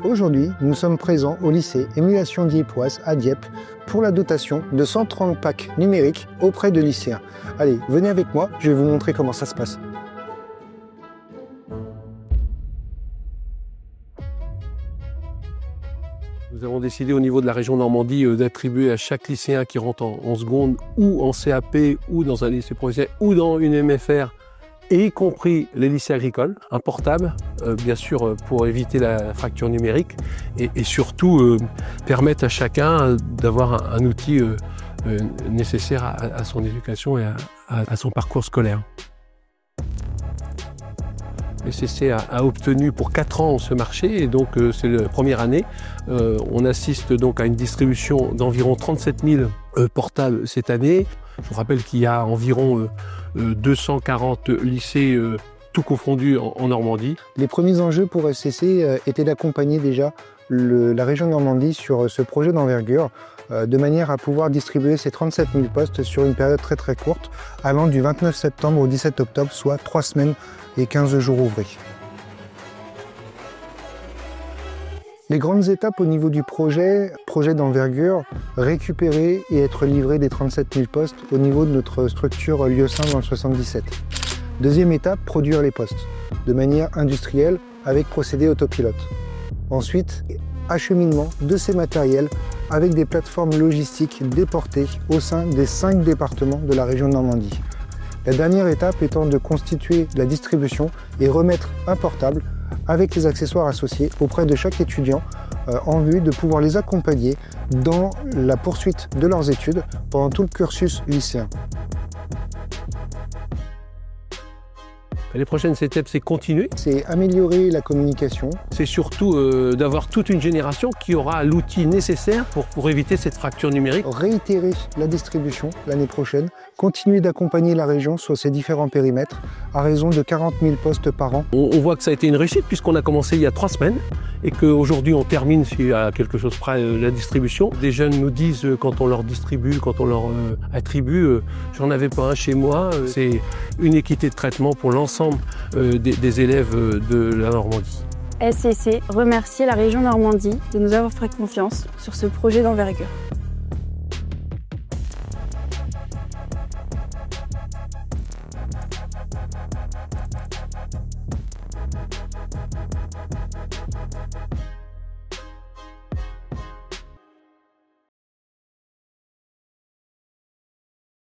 Aujourd'hui, nous sommes présents au lycée Émulation Dieppoise à Dieppe pour la dotation de 130 packs numériques auprès de lycéens. Allez, venez avec moi, je vais vous montrer comment ça se passe. Nous avons décidé au niveau de la région Normandie d'attribuer à chaque lycéen qui rentre en seconde ou en CAP ou dans un lycée professionnel ou dans une MFR, et y compris les lycées agricoles, un portable, bien sûr pour éviter la fracture numérique et surtout permettre à chacun d'avoir un outil nécessaire à son éducation et à son parcours scolaire. Le CC a obtenu pour 4 ans ce marché et donc c'est la première année. On assiste donc à une distribution d'environ 37 000 portables cette année. Je vous rappelle qu'il y a environ 240 lycées tout confondus en Normandie. Les premiers enjeux pour SCC étaient d'accompagner déjà la région Normandie sur ce projet d'envergure de manière à pouvoir distribuer ces 37 000 postes sur une période très courte allant du 29 septembre au 17 octobre, soit 3 semaines et 15 jours ouvrés. Les grandes étapes au niveau du projet d'envergure, récupérer et être livré des 37 000 postes au niveau de notre structure Lieusaint dans le 77. Deuxième étape, produire les postes de manière industrielle avec procédé autopilote. Ensuite, acheminement de ces matériels avec des plateformes logistiques déportées au sein des 5 départements de la région de Normandie. La dernière étape étant de constituer la distribution et remettre un portable avec les accessoires associés auprès de chaque étudiant en vue de pouvoir les accompagner dans la poursuite de leurs études pendant tout le cursus lycéen. Les prochaines étapes, c'est continuer. C'est améliorer la communication. C'est surtout d'avoir toute une génération qui aura l'outil nécessaire pour éviter cette fracture numérique. Réitérer la distribution l'année prochaine, continuer d'accompagner la région sur ses différents périmètres à raison de 40 000 postes par an. On voit que ça a été une réussite puisqu'on a commencé il y a 3 semaines et qu'aujourd'hui on termine à quelque chose près la distribution. Des jeunes nous disent quand on leur distribue, quand on leur attribue, j'en avais pas un chez moi. C'est une équité de traitement pour l'ensemble des élèves de la Normandie. SCC remercie la région Normandie de nous avoir fait confiance sur ce projet d'envergure.